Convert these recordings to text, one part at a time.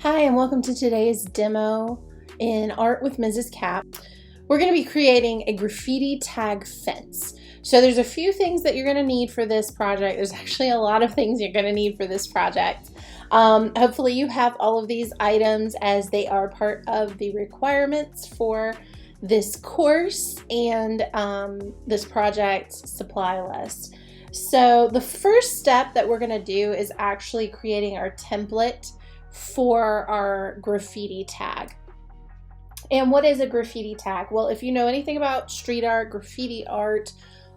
Hi, and welcome to today's demo in Art with Mrs. Cap. We're going to be creating a graffiti tag fence. So there's a few things that you're going to need for this project. There's actually a lot of things you're going to need for this project. Hopefully you have all of these items as they are part of the requirements for this course and this project supply list. So the first step that we're going to do is actually creating our template for our graffiti tag. And what is a graffiti tag? Well, if you know anything about street art, graffiti art,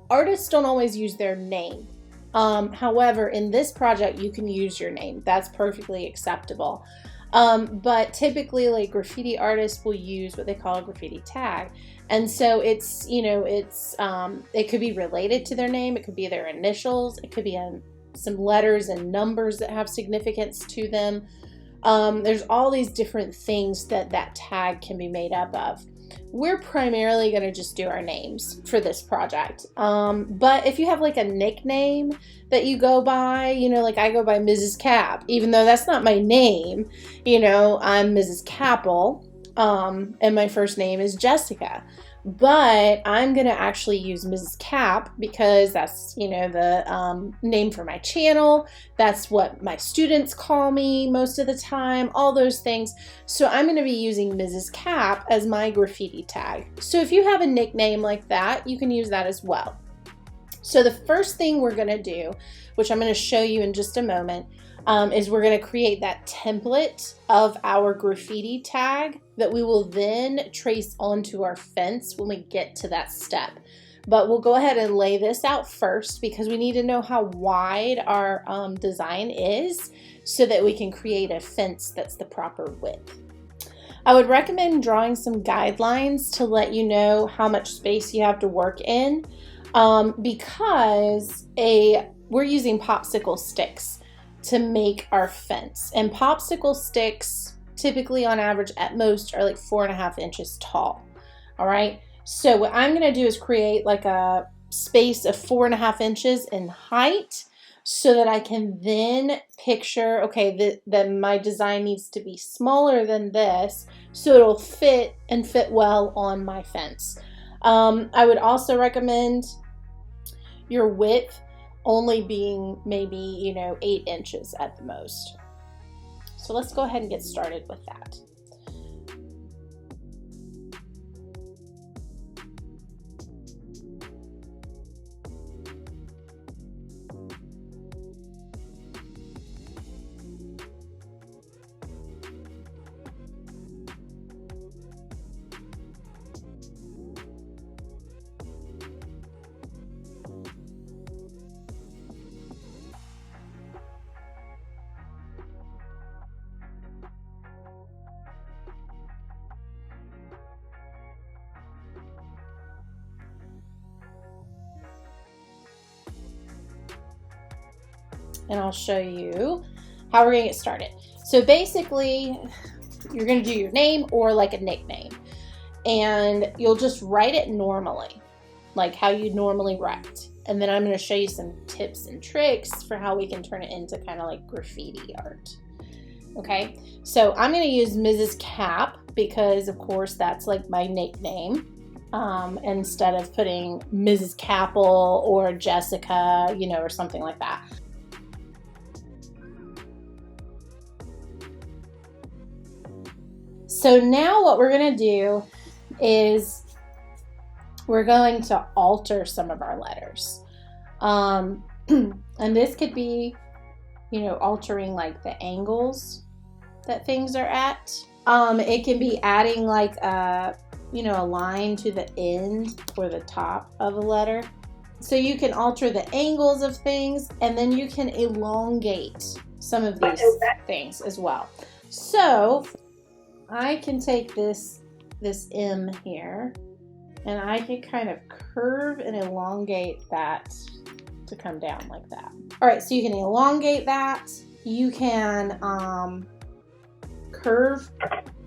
artists don't always use their name. However, in this project, you can use your name. That's perfectly acceptable. But typically, like, graffiti artists will use what they call a graffiti tag. And so it's, it could be related to their name. It could be their initials. It could be some letters and numbers that have significance to them. There's all these different things that tag can be made up of. We're primarily going to just do our names for this project. But if you have like a nickname that you go by, like I go by Mrs. Cap, even though that's not my name, I'm Mrs. Capel, and my first name is Jessica. But I'm going to actually use Mrs. Cap because that's, the name for my channel. That's what my students call me most of the time, all those things. So I'm going to be using Mrs. Cap as my graffiti tag. So if you have a nickname like that, you can use that as well. So the first thing we're going to do, which I'm going to show you in just a moment, is we're going to create that template of our graffiti tag that we will then trace onto our fence when we get to that step. But we'll go ahead and lay this out first because we need to know how wide our design is so that we can create a fence that's the proper width. I would recommend drawing some guidelines to let you know how much space you have to work in because we're using popsicle sticks to make our fence, and popsicle sticks typically on average at most are like 4.5 inches tall. All right, so what I'm going to do is create like a space of 4.5 inches in height so that I can then picture, okay, that my design needs to be smaller than this so it'll fit well on my fence. I would also recommend your width only being maybe, 8 inches at the most. So let's go ahead and get started with that. And I'll show you how we're going to get started. So basically, you're going to do your name or like a nickname, and you'll just write it normally, like how you normally write. And then I'm going to show you some tips and tricks for how we can turn it into kind of like graffiti art. Okay, so I'm going to use Mrs. Cap because, of course, that's like my nickname. Instead of putting Mrs. Capel or Jessica, or something like that. So now what we're going to do is we're going to alter some of our letters. And this could be, altering like the angles that things are at. It can be adding like a line to the end or the top of a letter. So you can alter the angles of things, and then you can elongate some of these things as well. So I can take this M here, and I can kind of curve and elongate that to come down like that. All right, so you can elongate that. You can curve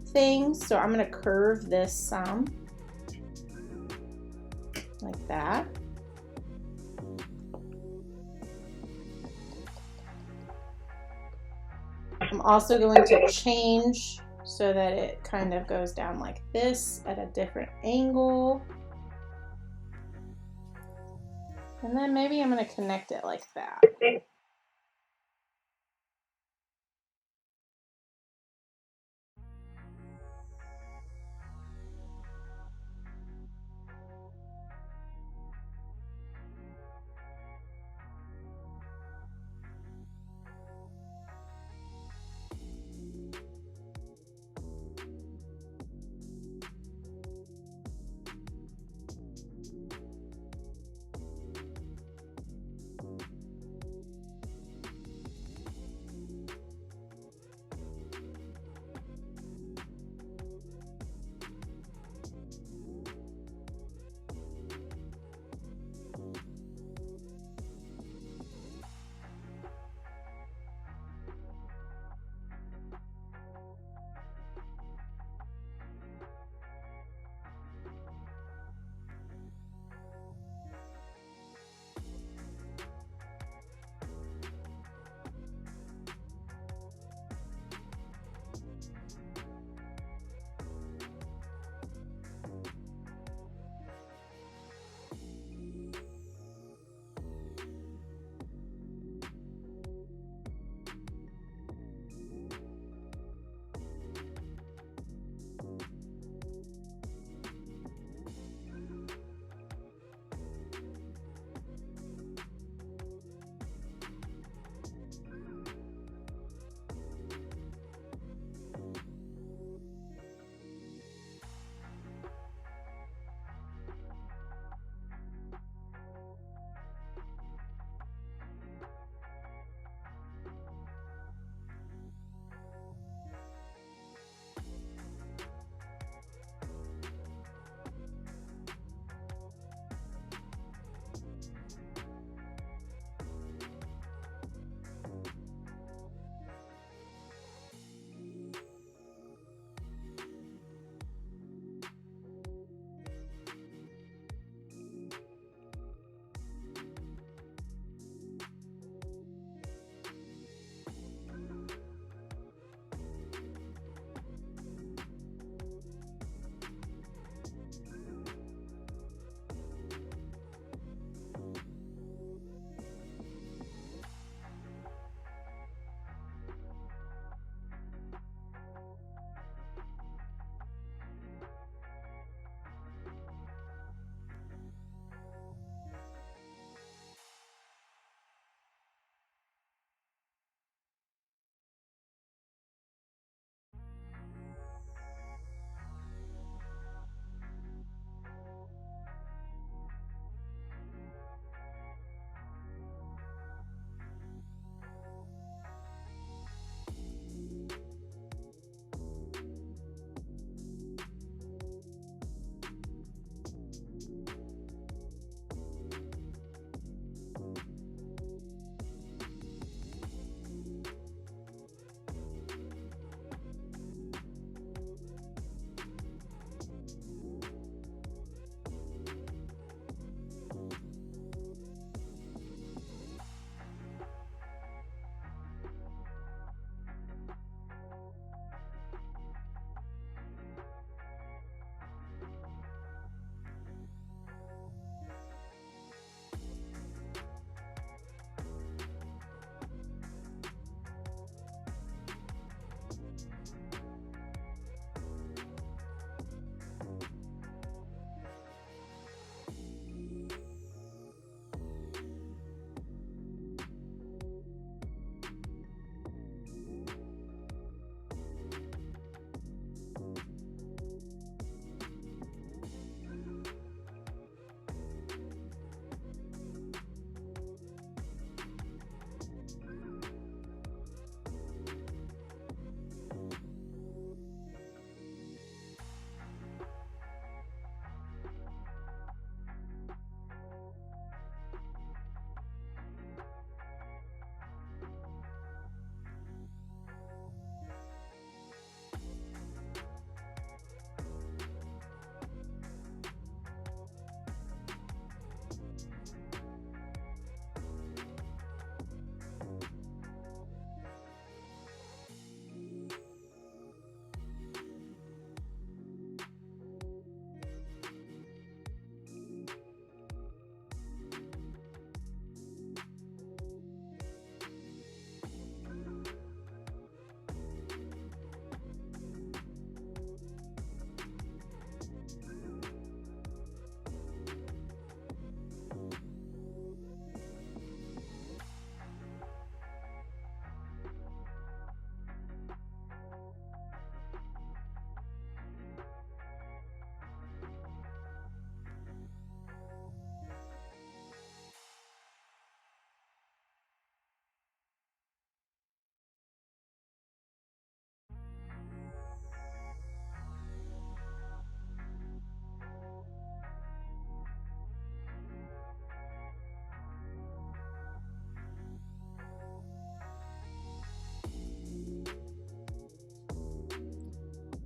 things. So I'm going to curve this some like that. I'm also going to change so that it kind of goes down like this at a different angle. And then maybe I'm going to connect it like that.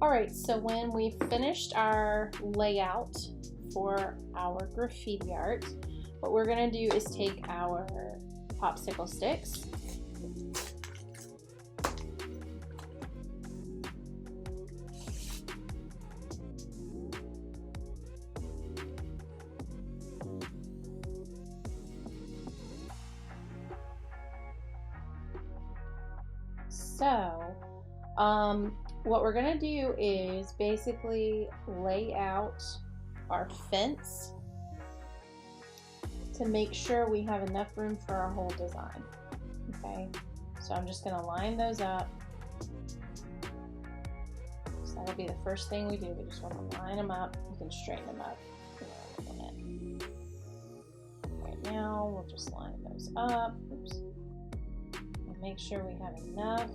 All right, so when we finished our layout for our graffiti art, what we're gonna do is take our popsicle sticks, what we're gonna do is basically lay out our fence to make sure we have enough room for our whole design. Okay, so I'm just gonna line those up. So that'll be the first thing we do. We just want to line them up. You can straighten them up in a minute. Right now, we'll just line those up. Oops. And make sure we have enough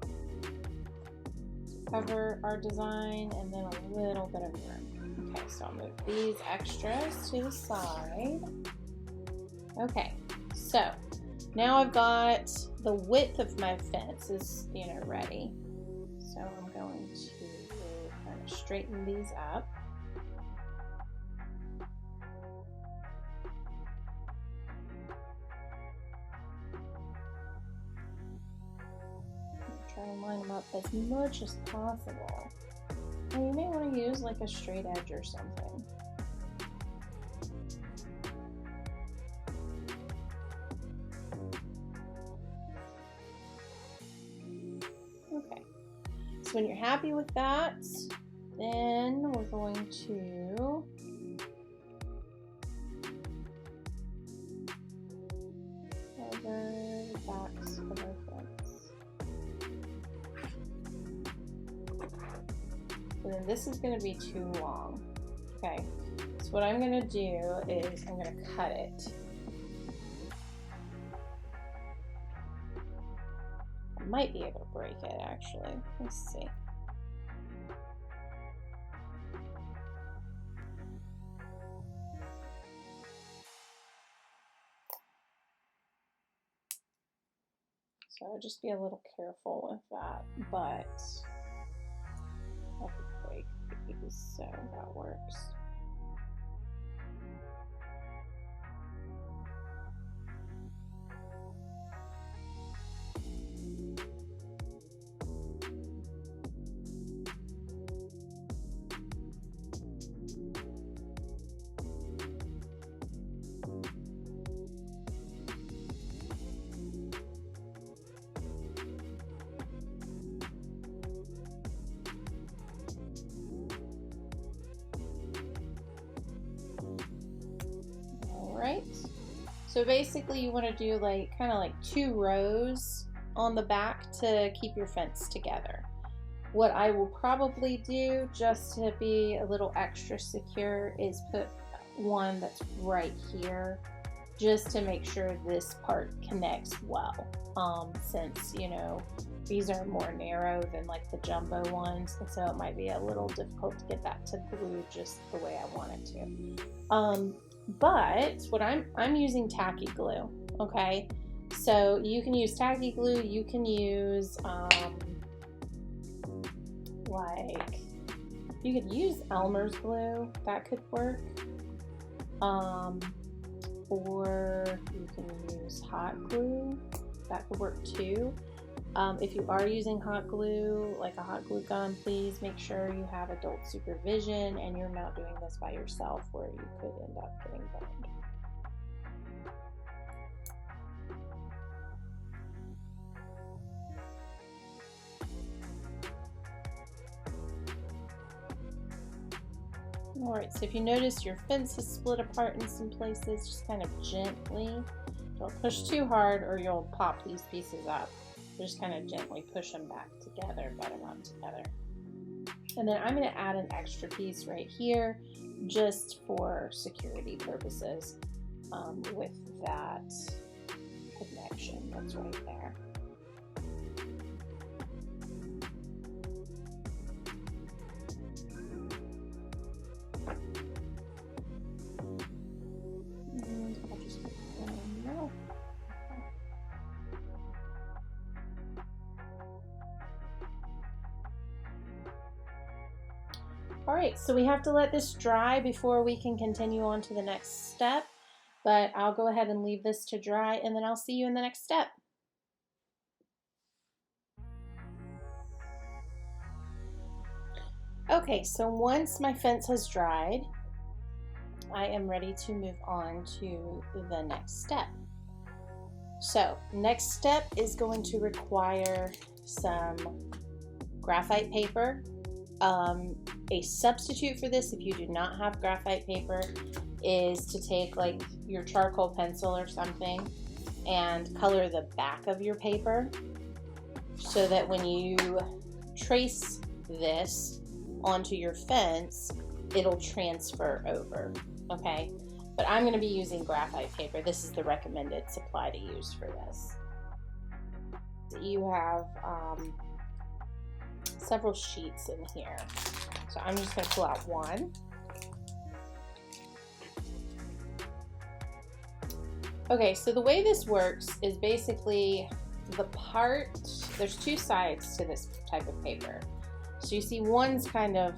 to cover our design, and then a little bit of room. Okay, so I'll move these extras to the side. Okay, so now I've got the width of my fence is, ready. So I'm going to kind of straighten these up. Try and line them up as much as possible. And you may want to use like a straight edge or something. Okay, so when you're happy with that, then we're going to cover the backs of our fence. And then this is going to be too long. Okay, so what I'm going to do is I'm going to cut it. I might be able to break it actually. Let's see. So just be a little careful with that, but I could break these, so that works. Right, so basically you want to do like kind of like 2 rows on the back to keep your fence together. What I will probably do, just to be a little extra secure, is put one that's right here just to make sure this part connects well, since these are more narrow than like the jumbo ones, and so it might be a little difficult to get that to glue just the way I want it to. But what I'm using tacky glue. Okay, so you can use tacky glue, you can use you could use Elmer's glue, that could work, or you can use hot glue, that could work too. If you are using hot glue, like a hot glue gun, please make sure you have adult supervision and you're not doing this by yourself, where you could end up getting burned. Alright, so if you notice your fence is split apart in some places, just kind of gently, don't push too hard or you'll pop these pieces up. Just kind of gently push them back together, butt them up together. And then I'm going to add an extra piece right here just for security purposes, with that connection that's right there. And I'll just put one in the middle. All right, so we have to let this dry before we can continue on to the next step, but I'll go ahead and leave this to dry and then I'll see you in the next step. Okay, so once my fence has dried, I am ready to move on to the next step. So next step is going to require some graphite paper. A substitute for this, if you do not have graphite paper, is to take like your charcoal pencil or something and color the back of your paper so that when you trace this onto your fence, it'll transfer over, okay? But I'm going to be using graphite paper. This is the recommended supply to use for this. You have several sheets in here. So I'm just going to pull out one. Okay, so the way this works is basically there's two sides to this type of paper. So you see one's kind of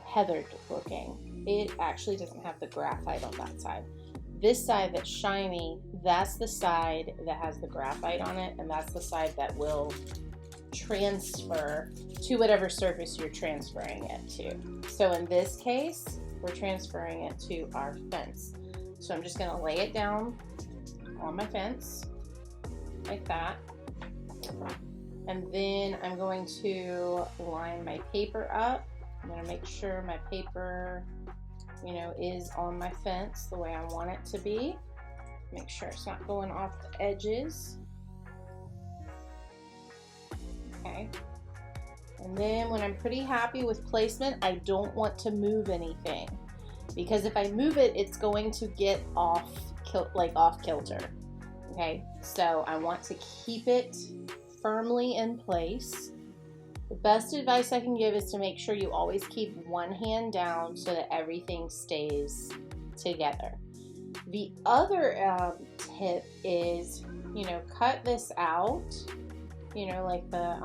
heathered looking. It actually doesn't have the graphite on that side. This side that's shiny, that's the side that has the graphite on it, and that's the side that will transfer to whatever surface you're transferring it to. So in this case, we're transferring it to our fence. So I'm just going to lay it down on my fence like that. And then I'm going to line my paper up. I'm going to make sure my paper, is on my fence the way I want it to be. Make sure it's not going off the edges. Okay. And then when I'm pretty happy with placement, I don't want to move anything, because if I move it, it's going to get off kilter. Okay, so I want to keep it firmly in place. The best advice I can give is to make sure you always keep one hand down so that everything stays together. The other tip is, cut this out, like the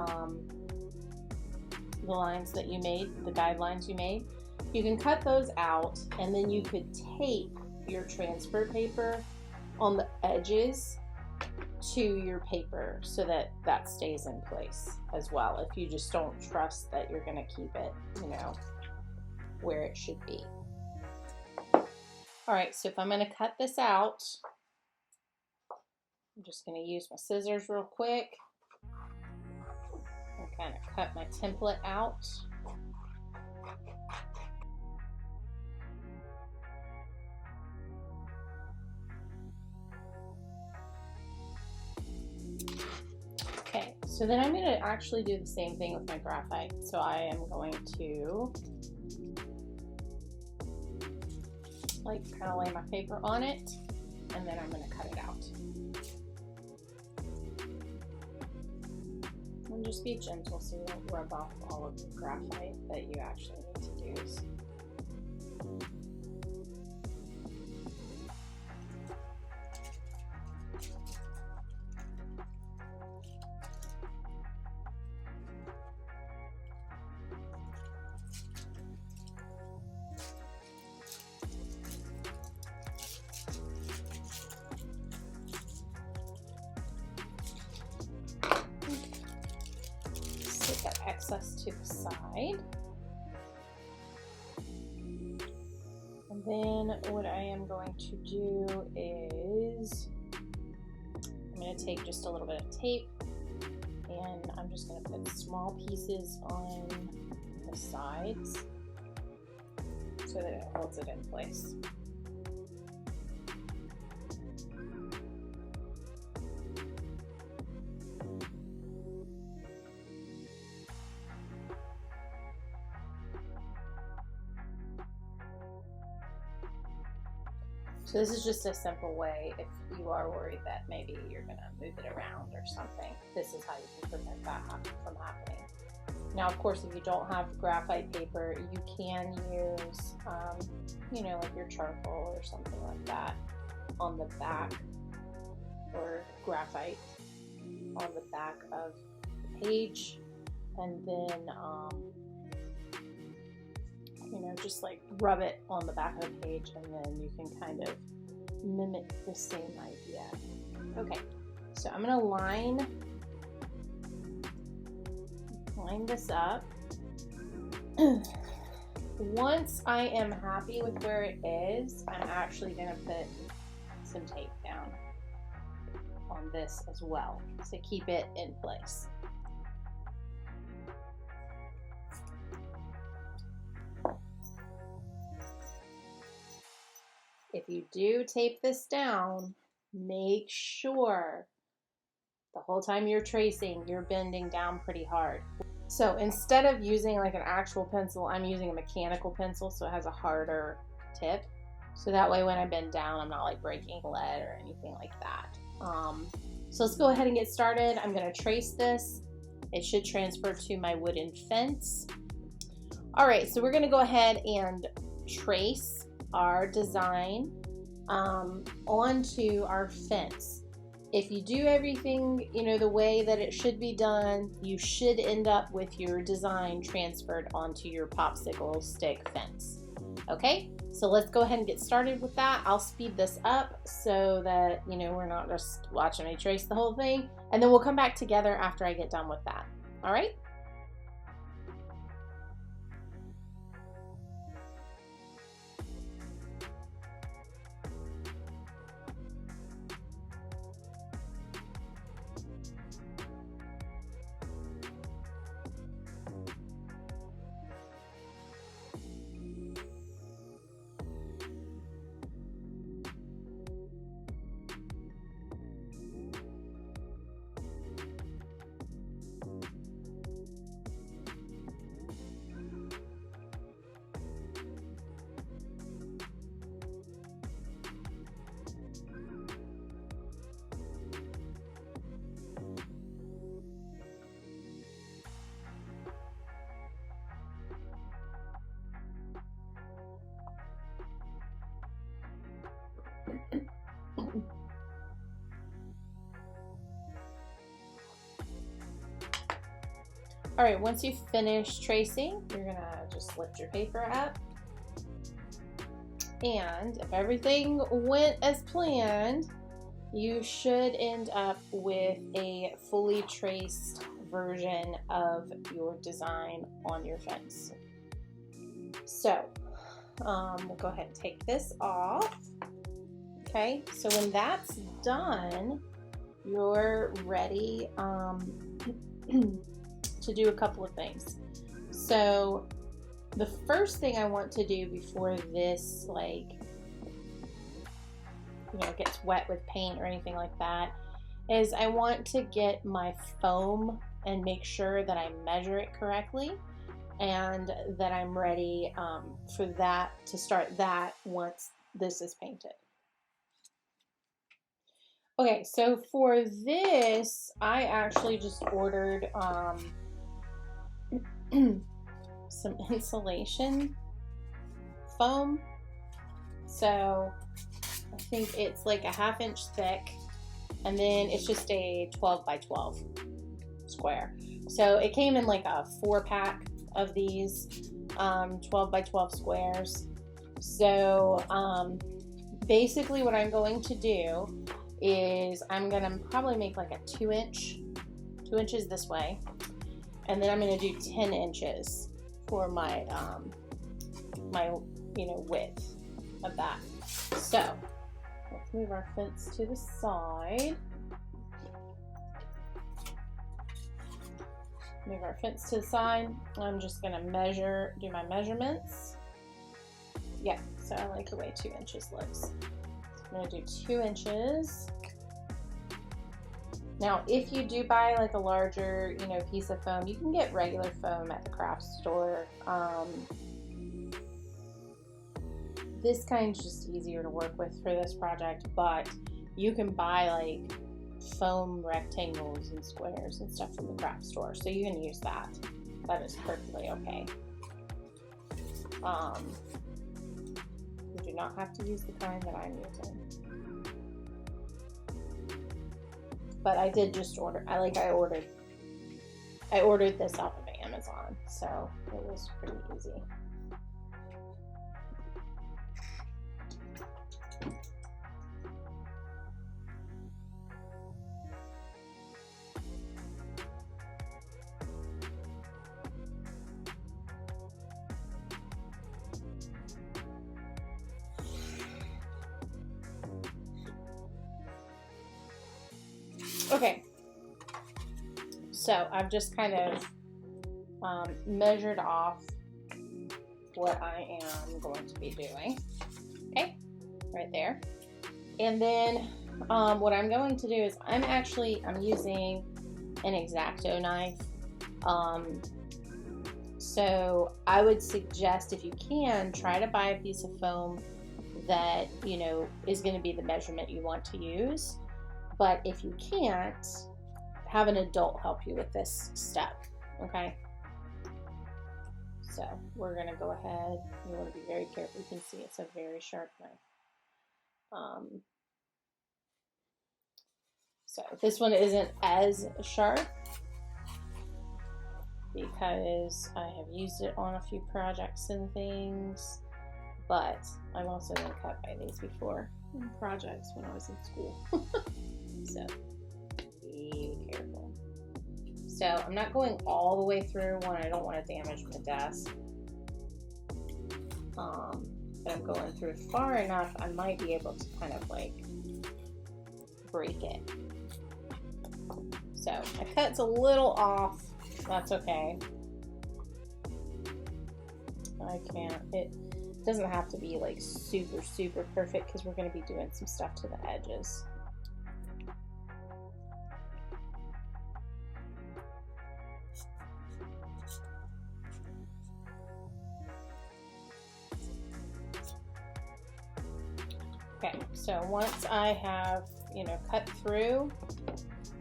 lines that you made, the guidelines you made. You can cut those out, and then you could tape your transfer paper on the edges to your paper so that that stays in place as well, if you just don't trust that you're going to keep it, where it should be. All right, so if I'm going to cut this out, I'm just going to use my scissors real quick and kind of cut my template out. Okay, so then I'm going to actually do the same thing with my graphite. So I am going to kind of lay my paper on it, and then I'm going to cut it out. And just be gentle so you don't rub off all of the graphite that you actually need to use. Set that excess to the side. And then what I am going to do is I'm going to take just a little bit of tape, and I'm just going to put small pieces on the sides so that it holds it in place. So this is just a simple way if you are worried that maybe you're going to move it around or something. This is how you can prevent that from happening. Now, of course, if you don't have graphite paper, you can use, like your charcoal or something like that on the back, or graphite on the back of the page, and then just like rub it on the back of the page, and then you can kind of mimic the same idea. Okay, so I'm gonna line this up. Once I am happy with where it is, I'm actually gonna put some tape down on this as well to keep it in place. If you do tape this down, make sure the whole time you're tracing, you're bending down pretty hard. So instead of using like an actual pencil, I'm using a mechanical pencil, so it has a harder tip. So that way when I bend down, I'm not like breaking lead or anything like that. So let's go ahead and get started. I'm gonna trace this. It should transfer to my wooden fence. All right, so we're gonna go ahead and trace our design onto our fence. If you do everything, you know, the way that it should be done, you should end up with your design transferred onto your popsicle stick fence. Okay, so let's go ahead and get started with that. I'll speed this up so that, you know, we're not just watching me trace the whole thing, and then we'll come back together after I get done with that. All right? All right, once you finish tracing, you're gonna just lift your paper up. And if everything went as planned, you should end up with a fully traced version of your design on your fence. So we'll go ahead and take this off. Okay, so when that's done, you're ready to do a couple of things. So the first thing I want to do before this, like, you know, gets wet with paint or anything like that, is I want to get my foam and make sure that I measure it correctly and that I'm ready for that, to start that once this is painted. Okay, so for this, I actually just ordered some insulation foam. So I think it's like a 1/2 inch thick, and then it's just a 12 by 12 square. So it came in like a 4-pack of these 12 by 12 squares. So basically what I'm going to do is I'm gonna probably make like a 2 inches this way, and then I'm gonna do 10 inches for my my, you know, width of that. So let's move our fence to the side. Move our fence to the side. I'm just gonna do my measurements. Yeah, so I like the way 2 inches looks. I'm gonna do 2 inches. Now, if you do buy like a larger, you know, piece of foam, you can get regular foam at the craft store. This kind's just easier to work with for this project, but you can buy like foam rectangles and squares and stuff from the craft store, so you can use that. That is perfectly okay. You do not have to use the kind that I'm using. But I did just order, I ordered this off of Amazon, so it was pretty easy. Okay, so I've just kind of measured off what I am going to be doing. Okay, right there. And then what I'm going to do is I'm using an X-Acto knife. So I would suggest, if you can, try to buy a piece of foam that, you know, is going to be the measurement you want to use. But if you can't, have an adult help you with this step, okay? So we're going to go ahead. You want to be very careful. You can see it's a very sharp knife. So this one isn't as sharp because I have used it on a few projects and things, but I've also been cut by these before in projects when I was in school. So be careful. So I'm not going all the way through one. I don't want to damage my desk. But I'm going through far enough, I might be able to kind of like break it. So my cut's a little off. That's okay. It doesn't have to be like super, super perfect because we're going to be doing some stuff to the edges. Okay, so once I have, you know, cut through,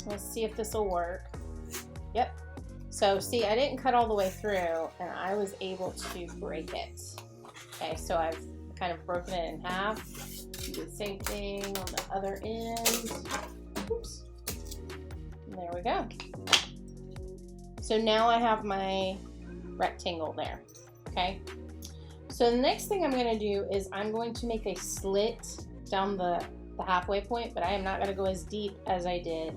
let's see if this will work. Yep. So see, I didn't cut all the way through and I was able to break it. Okay, so I've kind of broken it in half. Do the same thing on the other end. Oops. And there we go. So now I have my rectangle there. Okay. So the next thing I'm going to do is I'm going to make a slit down the halfway point, but I am not going to go as deep as I did,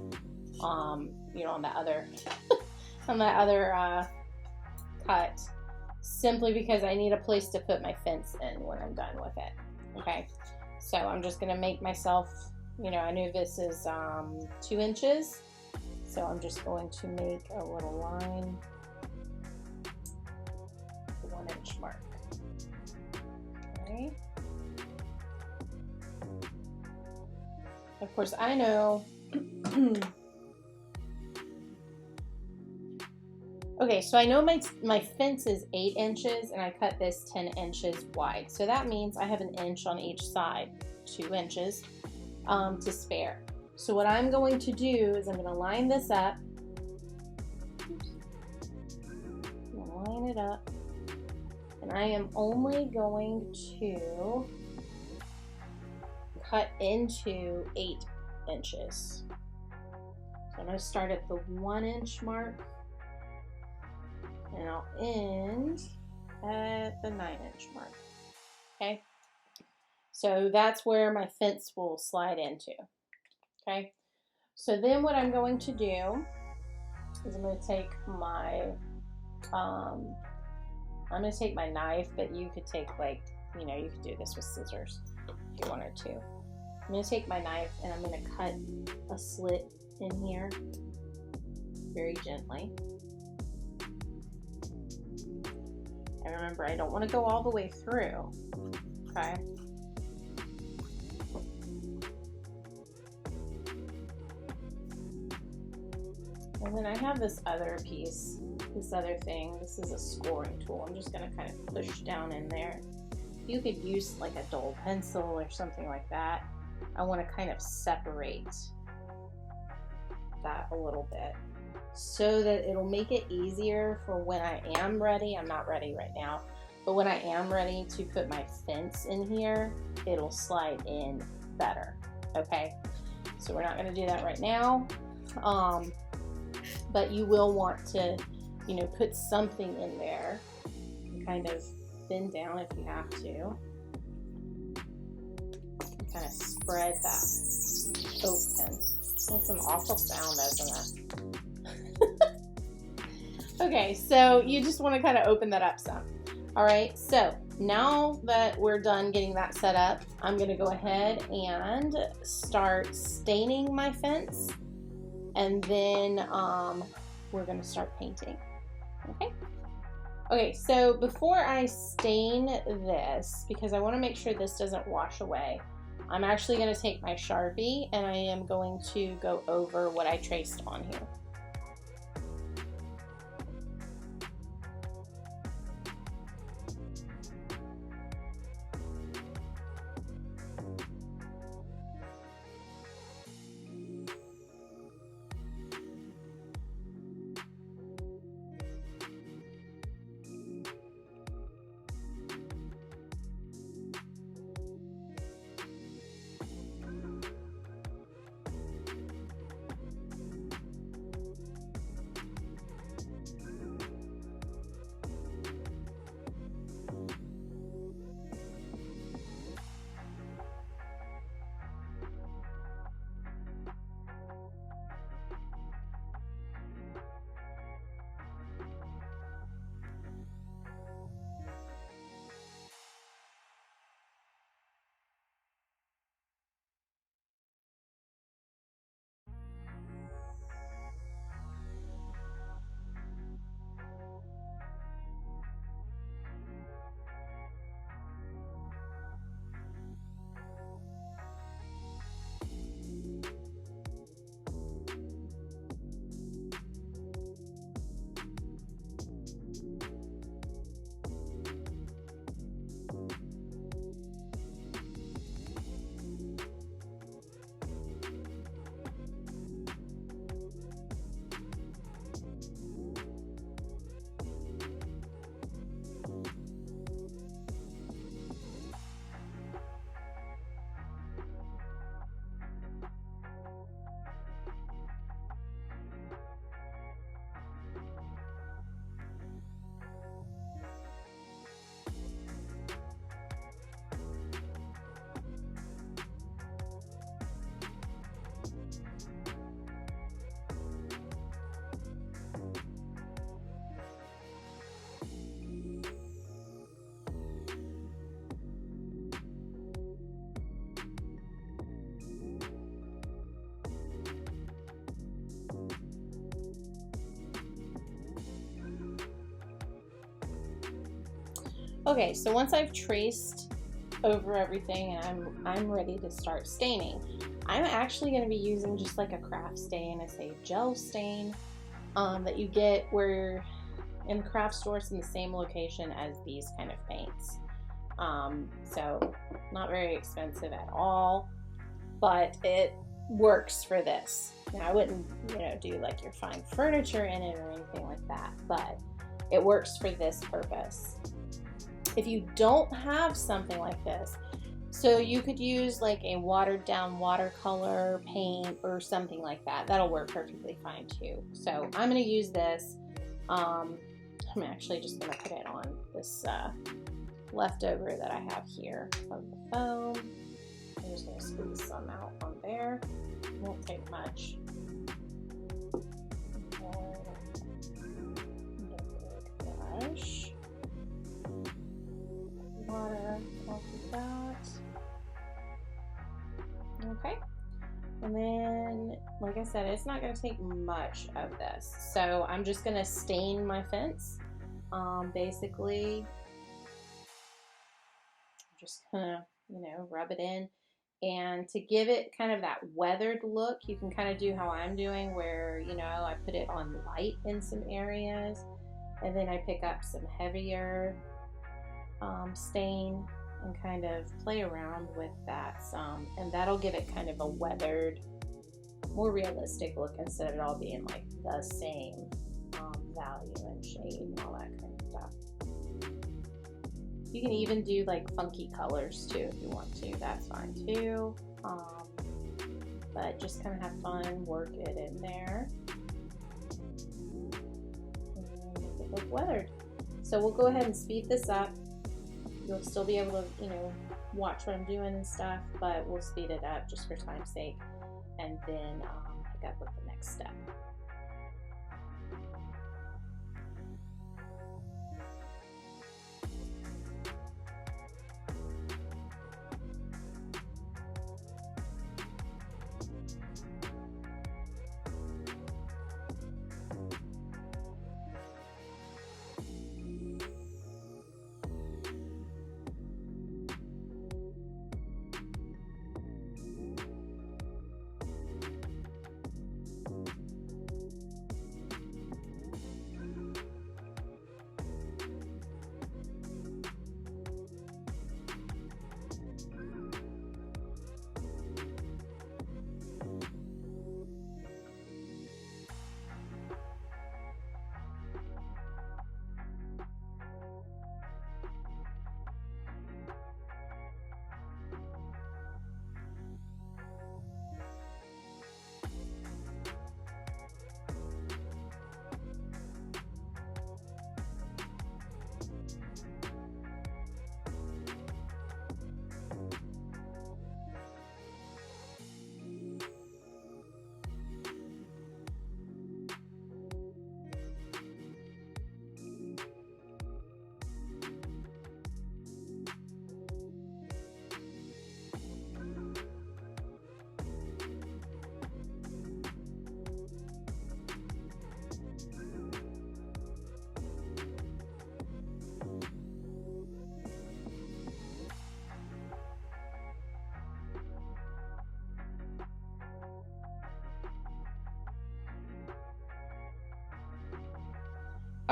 you know, on that other, on that other cut, simply because I need a place to put my fence in when I'm done with it. Okay, so I'm just going to make myself, you know, I knew this is 2 inches, so I'm just going to make a little line, the 1 inch mark. Okay. Of course, I know. Okay, so I know my fence is 8 inches and I cut this 10 inches wide. So that means I have 1 inch on each side, 2 inches to spare. So what I'm going to do is I'm going to line this up. Oops. I'm going to line it up. And I am only going to cut into 8 inches. So I'm going to start at the 1 inch mark and I'll end at the 9 inch mark. Okay, so that's where my fence will slide into. Okay, so then what I'm going to do is I'm going to take my knife, but you could take, like, you know, you could do this with scissors if you wanted to. I'm going to take my knife and I'm going to cut a slit in here very gently. And remember, I don't want to go all the way through, okay? And then I have this other piece, this other thing. This is a scoring tool. I'm just going to kind of push down in there. You could use like a dull pencil or something like that. I want to kind of separate that a little bit so that it'll make it easier for when I am ready. I'm not ready right now, but when I am ready to put my fence in here, it'll slide in better. Okay, so we're not going to do that right now, but you will want to, you know, put something in there, kind of bend down if you have to, kind of spread that open. That's an awful sound, isn't it? Okay, so you just want to kind of open that up some. All right, so now that we're done getting that set up, I'm going to go ahead and start staining my fence. and then we're going to start painting. Okay. Okay, so before I stain this, because I want to make sure this doesn't wash away, I'm actually going to take my Sharpie and I am going to go over what I traced on here. Okay, so once I've traced over everything and I'm ready to start staining, I'm actually going to be using just like a craft stain. It's a gel stain that you get where in the craft stores in the same location as these kind of paints. So not very expensive at all, but it works for this. Now I wouldn't, do like your fine furniture in it or anything like that, but it works for this purpose. If you don't have something like this, so you could use like a watered down watercolor paint or something like that. That'll work perfectly fine too. So I'm going to use this. I'm actually just going to put it on this leftover that I have here of the foam. I'm just going to squeeze some out on there. Won't take much. Brush. Water off of that. Okay, and then like I said, it's not going to take much of this, so I'm just going to stain my fence. Basically I'm just gonna rub it in, and to give it kind of that weathered look, you can kind of do how I'm doing, where I put it on light in some areas and then I pick up some heavier stain and kind of play around with that some, and that'll give it kind of a weathered, more realistic look instead of it all being like the same value and shade and all that kind of stuff. You can even do like funky colors too if you want to, that's fine too, but just kind of have fun, work it in there and make it look weathered. So we'll go ahead and speed this up. You'll still be able to, watch what I'm doing and stuff, but we'll speed it up just for time's sake, and then pick up with the next step.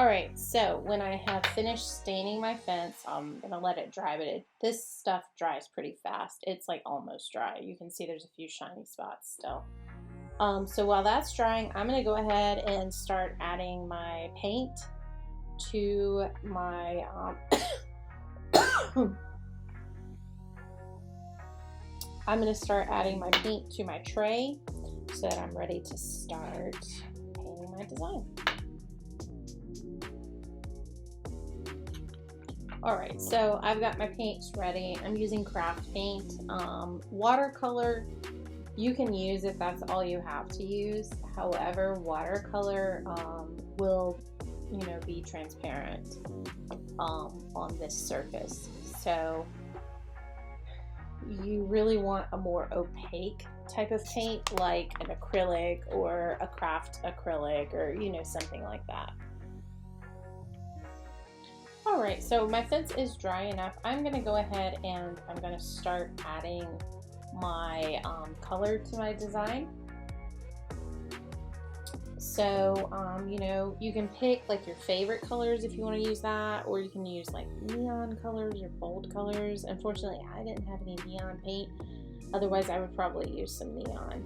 Alright, so when I have finished staining my fence, I'm going to let it dry, but this stuff dries pretty fast. It's like almost dry. You can see there's a few shiny spots still. So while that's drying, I'm going to go ahead and start adding my paint to my I'm going to start adding my paint to my tray so that I'm ready to start painting my design. Alright, so I've got my paints ready. I'm using craft paint. Watercolor you can use if that's all you have to use. However, watercolor will, be transparent on this surface. So you really want a more opaque type of paint, like an acrylic or a craft acrylic, or something like that. Alright, so my fence is dry enough. I'm going to go ahead and I'm going to start adding my color to my design. So, you can pick like your favorite colors if you want to use that, or you can use like neon colors or bold colors. Unfortunately, I didn't have any neon paint. Otherwise, I would probably use some neon.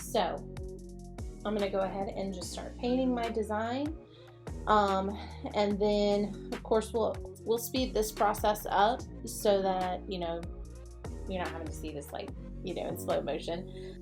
So, I'm going to go ahead and just start painting my design. And then of course we'll speed this process up so that you're not having to see this in slow motion.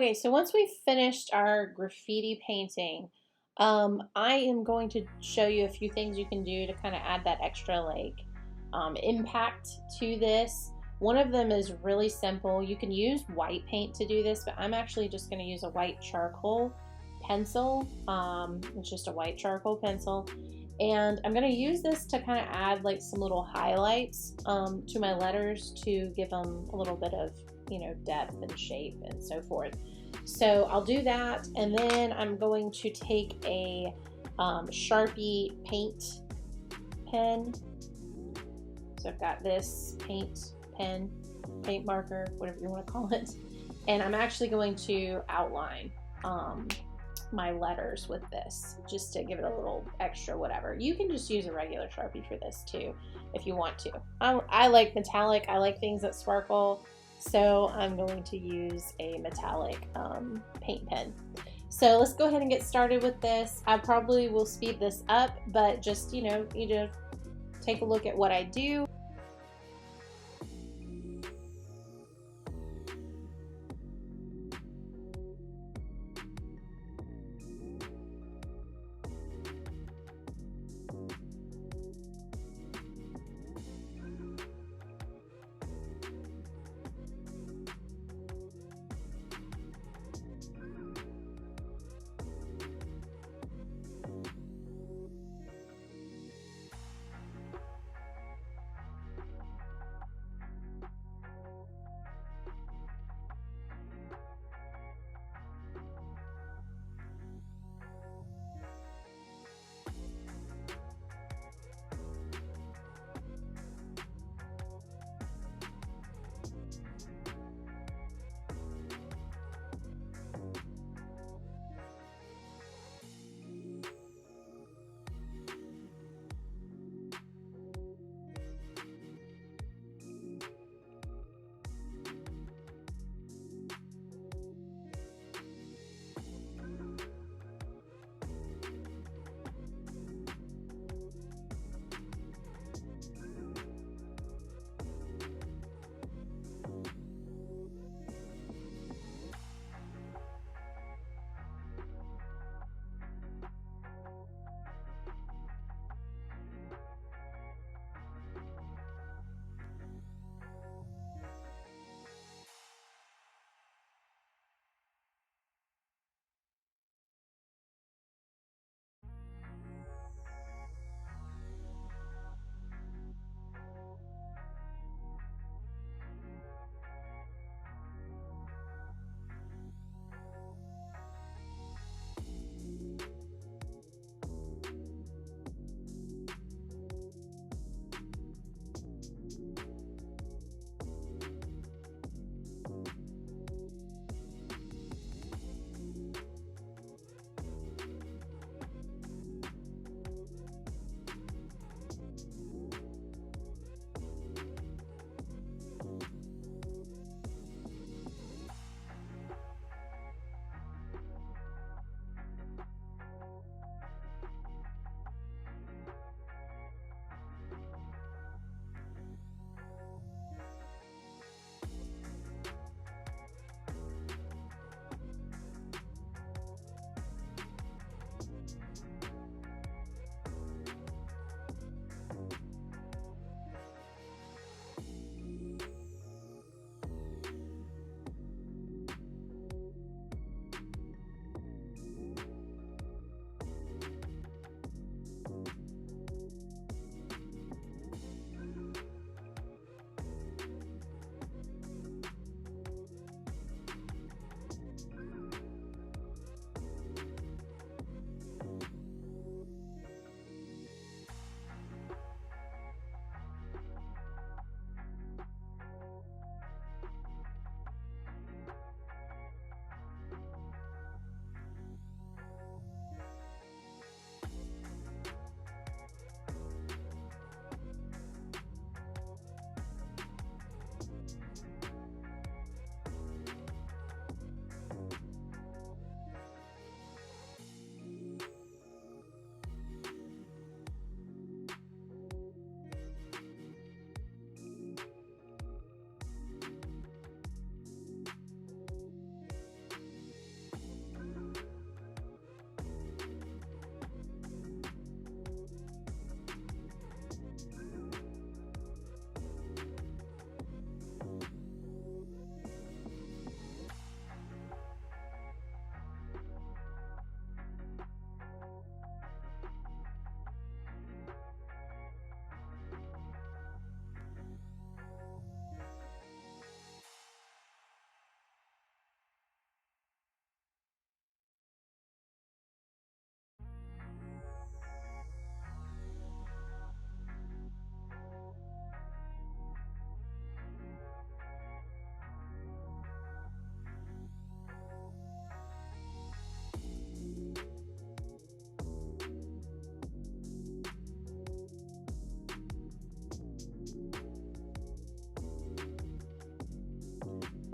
Okay, so once we've finished our graffiti painting, I am going to show you a few things you can do to kind of add that extra like impact to this. One of them is really simple. You can use white paint to do this, but I'm actually just going to use a white charcoal pencil. It's just a white charcoal pencil. And I'm going to use this to kind of add like some little highlights to my letters to give them a little bit of, you know, depth and shape and so forth. So I'll do that, and then I'm going to take a Sharpie paint pen. So I've got this paint pen, paint marker, whatever you want to call it, and I'm actually going to outline my letters with this, just to give it a little extra whatever. You can just use a regular Sharpie for this too if you want to. I like metallic, I like things that sparkle, so I'm going to use a metallic paint pen. So let's go ahead and get started with this. I probably will speed this up, but just, you know, you just take a look at what I do.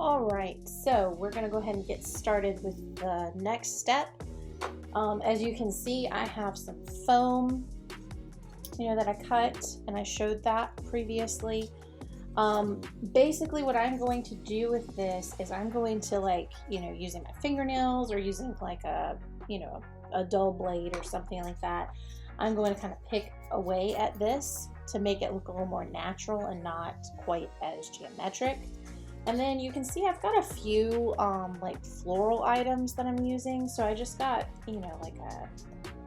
All right, so we're gonna go ahead and get started with the next step. As you can see, I have some foam, that I cut, and I showed that previously. Basically what I'm going to do with this is I'm going to using my fingernails or using like a dull blade or something like that. I'm going to kind of pick away at this to make it look a little more natural and not quite as geometric. And then you can see I've got a few like floral items that I'm using. So I just got,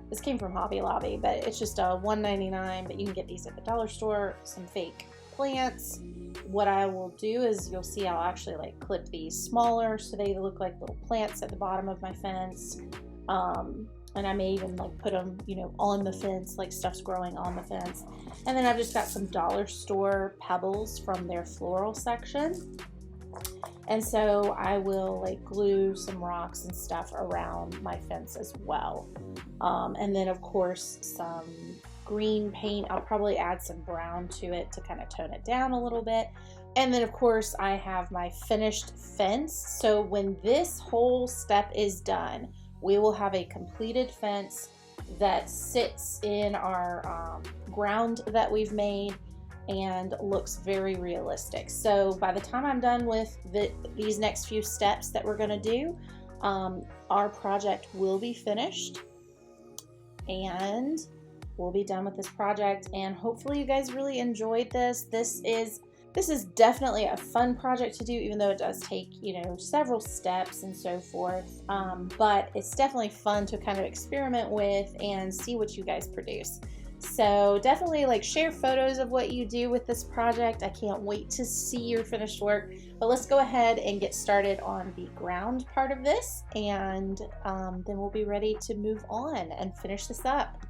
this came from Hobby Lobby, but it's just a $1.99, but you can get these at the dollar store, some fake plants. What I will do is you'll see I'll actually like clip these smaller so they look like little plants at the bottom of my fence. And I may even like put them, on the fence, like stuff's growing on the fence. And then I've just got some dollar store pebbles from their floral section. And so I will like glue some rocks and stuff around my fence as well. And then of course some green paint. I'll probably add some brown to it to kind of tone it down a little bit. And then of course I have my finished fence. So when this whole step is done, we will have a completed fence that sits in our ground that we've made and looks very realistic. So by the time I'm done with these next few steps that we're going to do, our project will be finished and we'll be done with this project. And hopefully you guys really enjoyed this. This is definitely a fun project to do, even though it does take, several steps and so forth. But it's definitely fun to kind of experiment with and see what you guys produce. So definitely share photos of what you do with this project. I can't wait to see your finished work. But let's go ahead and get started on the ground part of this, and then we'll be ready to move on and finish this up.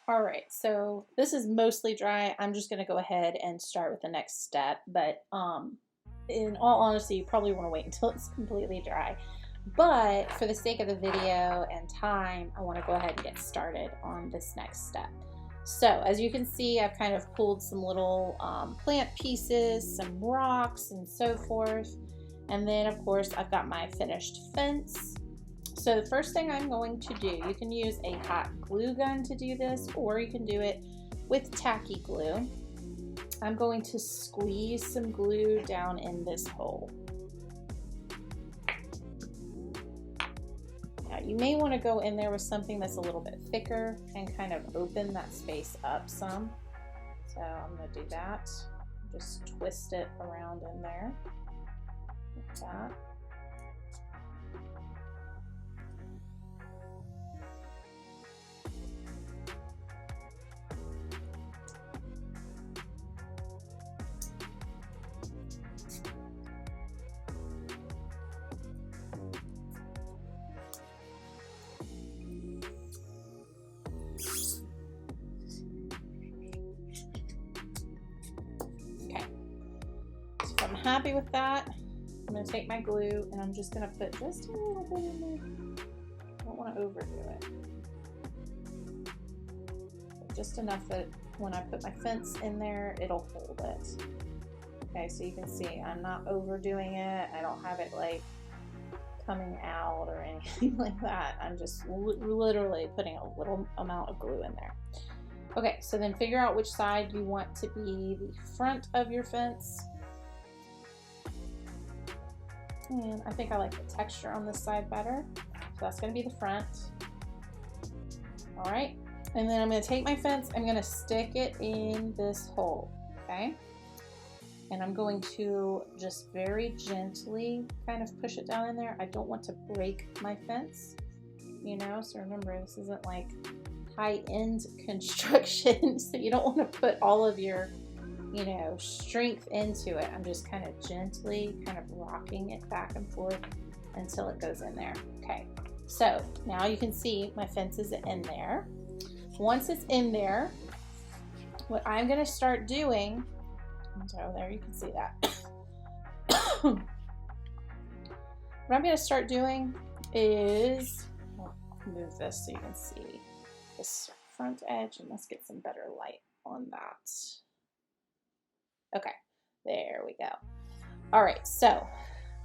All right, so this is mostly dry. I'm just gonna go ahead and start with the next step, but in all honesty, you probably wanna wait until it's completely dry. But for the sake of the video and time, I wanna go ahead and get started on this next step. So as you can see, I've kind of pulled some little plant pieces, some rocks and so forth. And then of course, I've got my finished fence. So the first thing I'm going to do, you can use a hot glue gun to do this, or you can do it with tacky glue. I'm going to squeeze some glue down in this hole. Now you may want to go in there with something that's a little bit thicker and kind of open that space up some. So I'm going to do that. Just twist it around in there like that. I'm happy with that. I'm going to take my glue and I'm just going to put just a little bit in there. I don't want to overdo it. But just enough that when I put my fence in there, it'll hold it. Okay, so you can see I'm not overdoing it. I don't have it like coming out or anything like that. I'm just literally putting a little amount of glue in there. Okay, so then figure out which side you want to be the front of your fence. And I think I like the texture on this side better. So that's gonna be the front. All right, and then I'm gonna take my fence, I'm gonna stick it in this hole, okay? And I'm going to just very gently kind of push it down in there. I don't want to break my fence, you know? So remember, this isn't like high-end construction, so you don't wanna put all of your strength into it. I'm just kind of gently kind of rocking it back and forth until it goes in there. Okay, so now you can see my fence is in there. Once it's in there, what I'm going to start doing, so there you can see that. What I'm going to start doing is, I'll move this so you can see this front edge, and let's get some better light on that. Okay, there we go. All right, so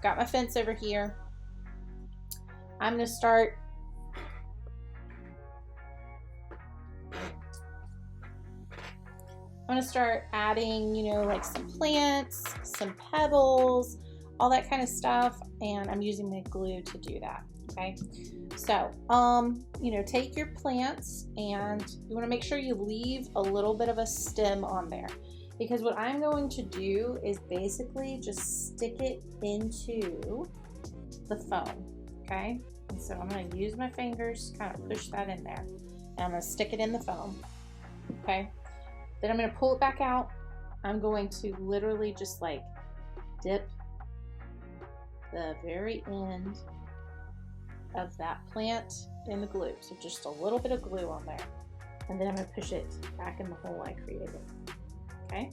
got my fence over here. I'm gonna start adding, like some plants, some pebbles, all that kind of stuff, and I'm using the glue to do that, okay? So, take your plants and you wanna make sure you leave a little bit of a stem on there. Because what I'm going to do is basically just stick it into the foam, okay? And so I'm going to use my fingers, kind of push that in there. And I'm going to stick it in the foam, okay? Then I'm going to pull it back out. I'm going to literally just like dip the very end of that plant in the glue. So just a little bit of glue on there. And then I'm going to push it back in the hole I created. Okay.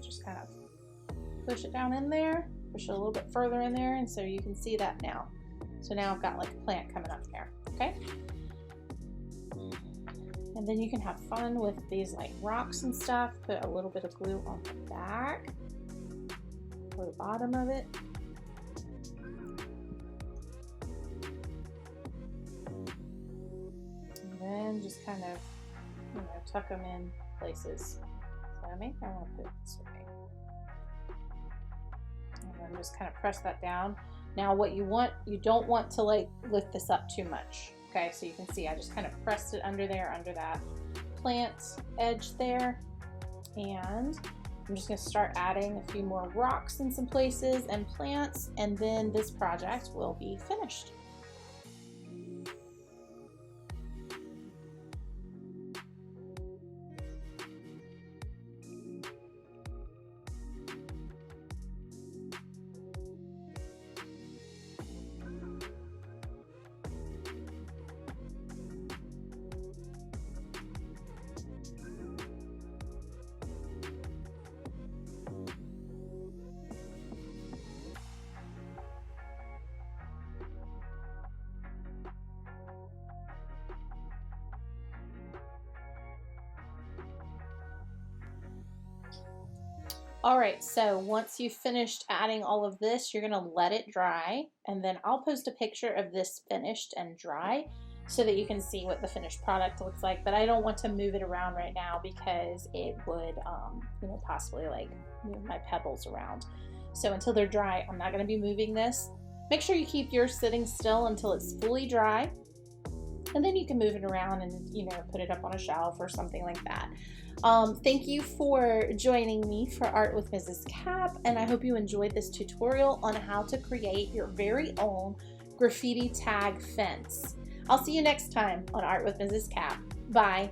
Just kind of push it down in there, push it a little bit further in there, and so you can see that now. So now I've got like a plant coming up there, okay? And then you can have fun with these like rocks and stuff. Put a little bit of glue on the back or the bottom of it. And just kind of, tuck them in places. So I think I want to put it this way. And then just kind of press that down. Now what you don't want to like lift this up too much. Okay, so you can see I just kind of pressed it under there, under that plant edge there. And I'm just going to start adding a few more rocks in some places and plants, and then this project will be finished. All right, so once you've finished adding all of this, you're gonna let it dry, and then I'll post a picture of this finished and dry so that you can see what the finished product looks like. But I don't want to move it around right now because it would, possibly like move my pebbles around. So until they're dry, I'm not gonna be moving this. Make sure you keep yours sitting still until it's fully dry, and then you can move it around and put it up on a shelf or something like that. Thank you for joining me for Art with Mrs. Cap, and I hope you enjoyed this tutorial on how to create your very own graffiti tag fence. I'll see you next time on Art with Mrs. Cap. Bye.